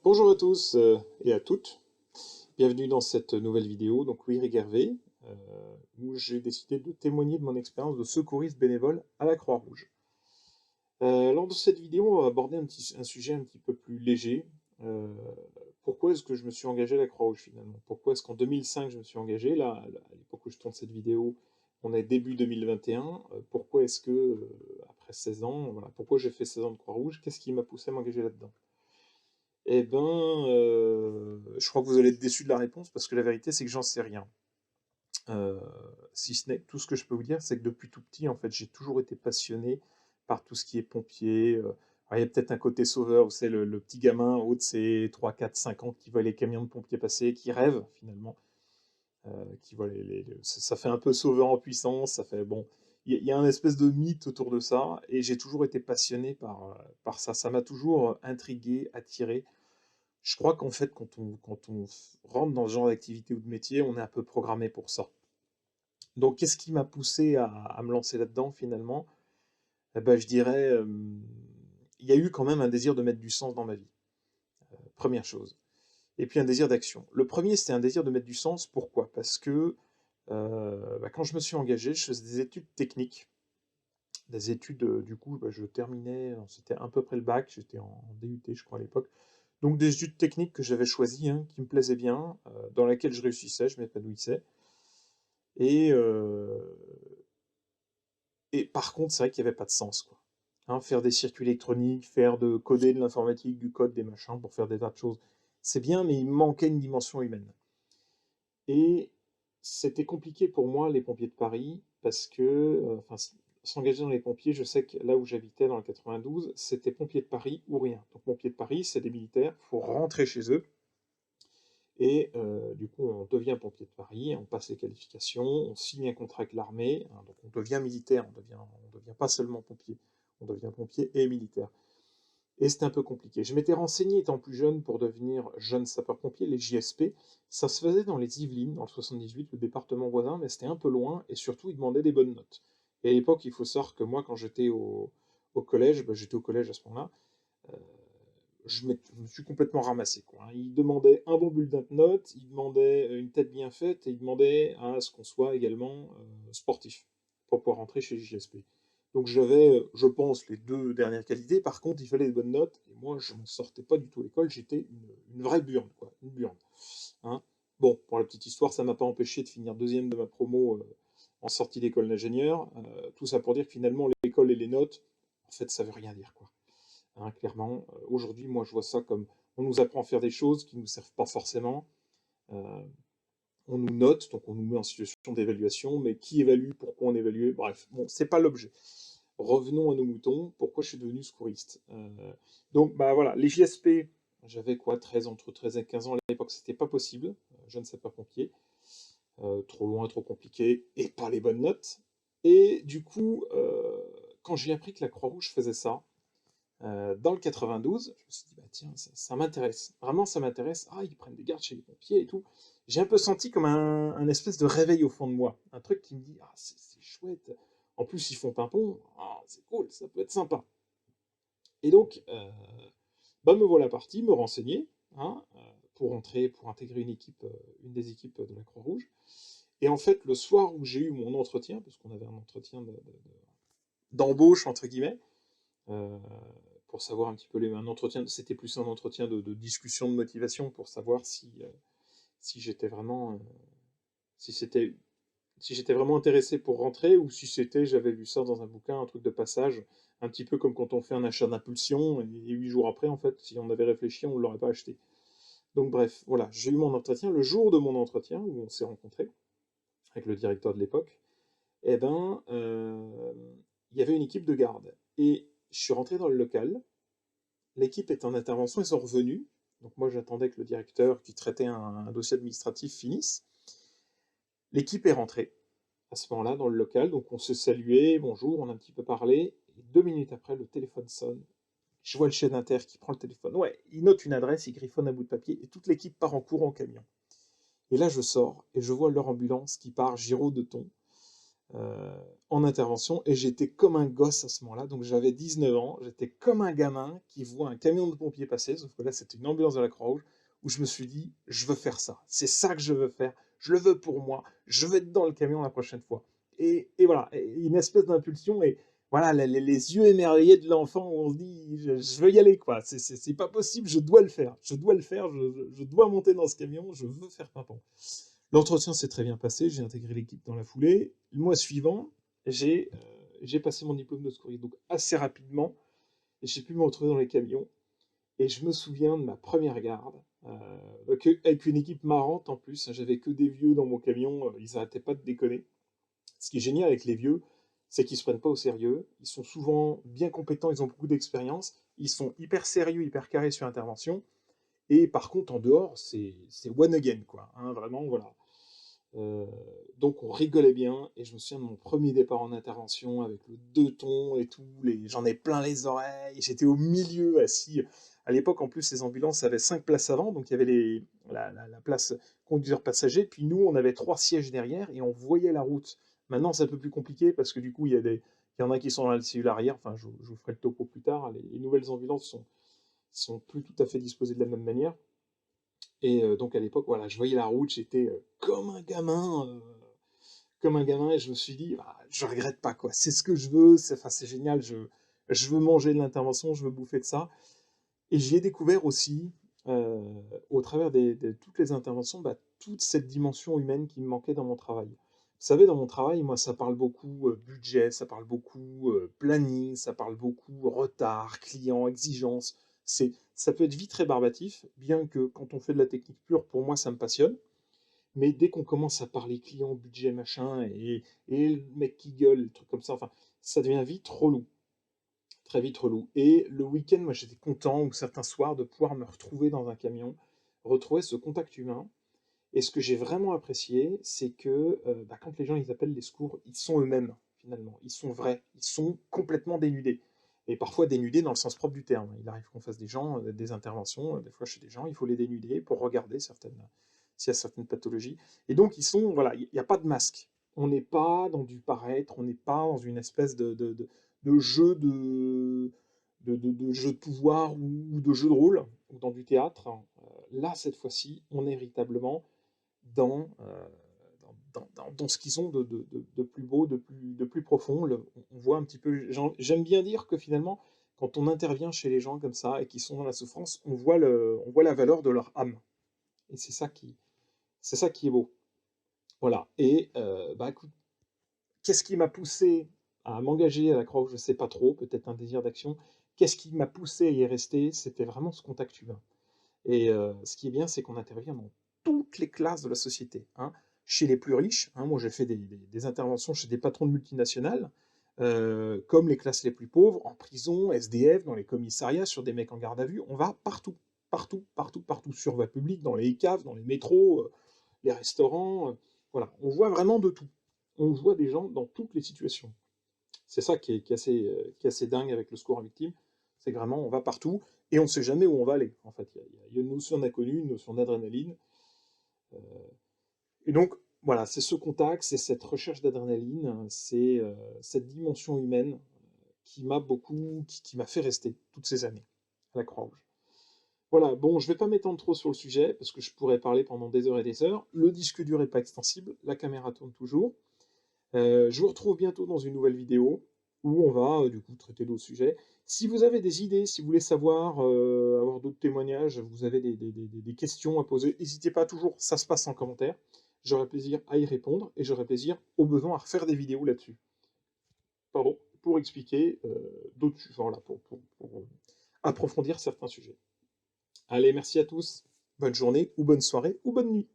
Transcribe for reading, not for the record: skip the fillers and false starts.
Bonjour à tous et à toutes, bienvenue dans cette nouvelle vidéo, donc Louis Réguervé, où j'ai décidé de témoigner de mon expérience de secouriste bénévole à la Croix-Rouge. Lors de cette vidéo, on va aborder un sujet un petit peu plus léger. Euh, Pourquoi est-ce que je me suis engagé à la Croix-Rouge finalement? Pourquoi est-ce qu'en 2005 je me suis engagé? Là, à l'époque où je tourne cette vidéo, on est début 2021. Pourquoi est-ce que, après 16 ans, voilà, pourquoi j'ai fait 16 ans de Croix-Rouge? Qu'est-ce qui m'a poussé à m'engager là-dedans? Eh ben, je crois que vous allez être déçus de la réponse parce que la vérité, c'est que j'en sais rien. Euh, Si ce n'est que tout ce que je peux vous dire, c'est que depuis tout petit, en fait, j'ai toujours été passionné par tout ce qui est pompier. Alors, il y a peut-être un côté sauveur, vous savez, le petit gamin haut de ses 3, 4, 5 ans qui voit les camions de pompiers passer, qui rêve finalement, qui voit ça fait un peu sauveur en puissance, ça fait bon. Il y a un espèce de mythe autour de ça, et j'ai toujours été passionné par ça. Ça m'a toujours intrigué, attiré. Je crois qu'en fait, quand on rentre dans ce genre d'activité ou de métier, on est un peu programmé pour ça. Donc, qu'est-ce qui m'a poussé à me lancer là-dedans finalement? Eh ben, je dirais, il y a eu quand même un désir de mettre du sens dans ma vie, première chose. Et puis un désir d'action. Le premier, c'était un désir de mettre du sens. Pourquoi? Parce que quand je me suis engagé, je faisais des études techniques, des études, du coup, je terminais, c'était à peu près le bac, j'étais en DUT, je crois, à l'époque. Donc des études techniques que j'avais choisies, hein, qui me plaisaient bien, dans lesquelles je réussissais, je m'épanouissais. Et, euh, et par contre, c'est vrai qu'il n'y avait pas de sens, quoi. Hein, faire des circuits électroniques, coder de l'informatique, du code, des machins, pour faire des tas de choses, c'est bien, mais il me manquait une dimension humaine. Et c'était compliqué pour moi, les pompiers de Paris, parce que, enfin, s'engager dans les pompiers, je sais que là où j'habitais dans le 92, c'était pompiers de Paris ou rien. Donc pompiers de Paris, c'est des militaires, il faut rentrer chez eux. Et du coup, on devient pompier de Paris, on passe les qualifications, on signe un contrat avec l'armée, hein, donc on devient militaire, on devient pas seulement pompier, on devient pompier et militaire. Et c'était un peu compliqué. Je m'étais renseigné étant plus jeune pour devenir jeune sapeur-pompier, les JSP. Ça se faisait dans les Yvelines, dans le 78, le département voisin, mais c'était un peu loin et surtout, ils demandaient des bonnes notes. Et à l'époque, il faut savoir que moi, quand j'étais au collège, j'étais au collège à ce moment-là, euh, je me suis complètement ramassé, quoi, hein. Il demandait un bon bulletin de notes, il demandait une tête bien faite et il demandait à ce qu'on soit également sportif pour pouvoir rentrer chez JSP. Donc j'avais, je pense, les deux dernières qualités. Par contre, il fallait des bonnes notes et moi, je ne sortais pas du tout à l'école. J'étais une vraie burne, quoi, une burne, hein. Bon, pour la petite histoire, ça m'a pas empêché de finir deuxième de ma promo en sortie d'école d'ingénieur. Tout ça pour dire que finalement, l'école et les notes, en fait, ça veut rien dire, quoi. Hein, clairement, aujourd'hui, moi, je vois ça comme on nous apprend à faire des choses qui ne nous servent pas forcément. Euh, on nous note, donc on nous met en situation d'évaluation, mais qui évalue, pourquoi on évalue, bref, bon, c'est pas l'objet. Revenons à nos moutons, pourquoi je suis devenu secouriste. Donc, bah voilà, les JSP, j'avais quoi, 13, entre 13 et 15 ans à l'époque, c'était pas possible, je ne sais pas pompier, trop loin, trop compliqué, et pas les bonnes notes. Et du coup, quand j'ai appris que la Croix-Rouge faisait ça, dans le 92, je me suis dit, bah tiens, ça m'intéresse. Vraiment, ça m'intéresse. Ah, ils prennent des gardes chez les pompiers et tout. J'ai un peu senti comme un espèce de réveil au fond de moi. Un truc qui me dit, ah, c'est chouette. En plus, ils font pimpon. Ah, c'est cool, ça peut être sympa. Et donc, me voilà parti, me renseigner, hein, pour entrer, pour intégrer une des équipes de la Croix-Rouge. Et en fait, le soir où j'ai eu mon entretien, parce qu'on avait un entretien d'embauche, entre guillemets, euh, pour savoir un petit peu un entretien, c'était plus un entretien de discussion de motivation pour savoir si j'étais vraiment, si c'était, si j'étais vraiment intéressé pour rentrer ou si c'était, j'avais vu ça dans un bouquin, un truc de passage, un petit peu comme quand on fait un achat d'impulsion et 8 jours après, en fait, si on avait réfléchi, on ne l'aurait pas acheté. Donc bref, voilà, j'ai eu mon entretien. Le jour de mon entretien, où on s'est rencontré avec le directeur de l'époque, eh ben, il y avait une équipe de garde. Et je suis rentré dans le local. L'équipe est en intervention, ils sont revenus. Donc moi j'attendais que le directeur qui traitait un dossier administratif finisse. L'équipe est rentrée à ce moment-là dans le local, donc on se saluait, bonjour, on a un petit peu parlé. Et 2 minutes après, le téléphone sonne. Je vois le chef d'inter qui prend le téléphone. Ouais, il note une adresse, il griffonne un bout de papier et toute l'équipe part en courant au camion. Et là je sors et je vois leur ambulance qui part, gyro de ton. en intervention, et j'étais comme un gosse à ce moment-là, donc j'avais 19 ans, j'étais comme un gamin qui voit un camion de pompiers passer, sauf que là c'était une ambulance de la Croix-Rouge, où je me suis dit, je veux faire ça, c'est ça que je veux faire, je le veux pour moi, je veux être dans le camion la prochaine fois. Et voilà, et une espèce d'impulsion, et voilà, les yeux émerveillés de l'enfant, où on se dit, je veux y aller, quoi, c'est pas possible, je dois le faire, je dois le faire, je dois monter dans ce camion, je veux faire pimpon. L'entretien s'est très bien passé, j'ai intégré l'équipe dans la foulée. Le mois suivant, j'ai passé mon diplôme de secouriste, donc assez rapidement, et j'ai pu me retrouver dans les camions. Et je me souviens de ma première garde, avec une équipe marrante en plus. J'avais que des vieux dans mon camion, ils n'arrêtaient pas de déconner. Ce qui est génial avec les vieux, c'est qu'ils ne se prennent pas au sérieux. Ils sont souvent bien compétents, ils ont beaucoup d'expérience. Ils sont hyper sérieux, hyper carrés sur l'intervention. Et par contre, en dehors, c'est one again, quoi. Hein, vraiment, voilà. Euh, donc on rigolait bien, et je me souviens de mon premier départ en intervention avec le deux tons et tout, j'en ai plein les oreilles, j'étais au milieu assis. À l'époque, en plus, les ambulances avaient 5 places avant, donc il y avait la place conducteur passager, puis nous, on avait 3 sièges derrière et on voyait la route. Maintenant, c'est un peu plus compliqué parce que du coup, il y en a qui sont dans la cellule arrière, enfin, je vous ferai le topo plus tard. Les nouvelles ambulances sont plus tout à fait disposées de la même manière. Et donc à l'époque, voilà, je voyais la route, j'étais comme un gamin, et je me suis dit, ah, je regrette pas, quoi. C'est ce que je veux, enfin, c'est génial, je veux manger de l'intervention, je veux bouffer de ça. Et j'y ai découvert aussi, euh, au travers de toutes les interventions, bah, toute cette dimension humaine qui me manquait dans mon travail. Vous savez, dans mon travail, moi, ça parle beaucoup budget, ça parle beaucoup planning, ça parle beaucoup retard, client, exigence. Ça peut être vite rébarbatif, bien que quand on fait de la technique pure, pour moi, ça me passionne. Mais dès qu'on commence à parler client, budget, machin, et le mec qui gueule, le truc comme ça, enfin, ça devient vite relou, très vite relou. Et le week-end, moi, j'étais content, ou certains soirs, de pouvoir me retrouver dans un camion, retrouver ce contact humain. Et ce que j'ai vraiment apprécié, c'est que bah, quand les gens ils appellent les secours, ils sont eux-mêmes, finalement. Ils sont vrais, ils sont complètement dénudés. Et parfois dénudés dans le sens propre du terme. Il arrive qu'on fasse des gens, des interventions, des fois chez des gens, il faut les dénuder pour regarder s'il y a certaines pathologies. Et donc ils sont, voilà, il n'y a pas de masque. On n'est pas dans du paraître, on n'est pas dans une espèce de jeu de jeu de pouvoir, ou de jeu de rôle, ou dans du théâtre. Là, cette fois-ci, on est véritablement dans, dans ce qu'ils ont de plus beau, de plus profond. On voit un petit peu. J'aime bien dire que finalement, quand on intervient chez les gens comme ça et qui sont dans la souffrance, on voit la valeur de leur âme. Et c'est ça qui est beau. Voilà. Et bah écoute, qu'est-ce qui m'a poussé à m'engager à la Croix-Rouge? Je ne sais pas trop, peut-être un désir d'action. Qu'est-ce qui m'a poussé à y rester? C'était vraiment ce contact humain. Et ce qui est bien, c'est qu'on intervient dans toutes les classes de la société. Hein. Chez les plus riches, hein, moi j'ai fait des interventions chez des patrons de multinationales, comme les classes les plus pauvres, en prison, SDF, dans les commissariats, sur des mecs en garde à vue. On va partout, partout, partout, partout, sur voie publique, dans les caves, dans les métros, les restaurants. Voilà, on voit vraiment de tout. On voit des gens dans toutes les situations. C'est ça qui est assez dingue avec le secours à victime, c'est que vraiment on va partout et on ne sait jamais où on va aller. En fait, il y a une notion d'inconnu, une notion d'adrénaline. Euh, et donc, voilà, c'est ce contact, c'est cette recherche d'adrénaline, c'est cette dimension humaine qui m'a beaucoup, qui m'a fait rester toutes ces années à la Croix-Rouge. Voilà, bon, je ne vais pas m'étendre trop sur le sujet parce que je pourrais parler pendant des heures et des heures. Le disque dur n'est pas extensible, la caméra tourne toujours. Je vous retrouve bientôt dans une nouvelle vidéo où on va du coup traiter d'autres sujets. Si vous avez des idées, si vous voulez savoir, avoir d'autres témoignages, vous avez des questions à poser, n'hésitez pas toujours, ça se passe en commentaire. J'aurai plaisir à y répondre et j'aurai plaisir au besoin à refaire des vidéos là-dessus. Pardon, pour expliquer d'autres sujets, voilà, pour approfondir certains sujets. Allez, merci à tous, bonne journée ou bonne soirée ou bonne nuit.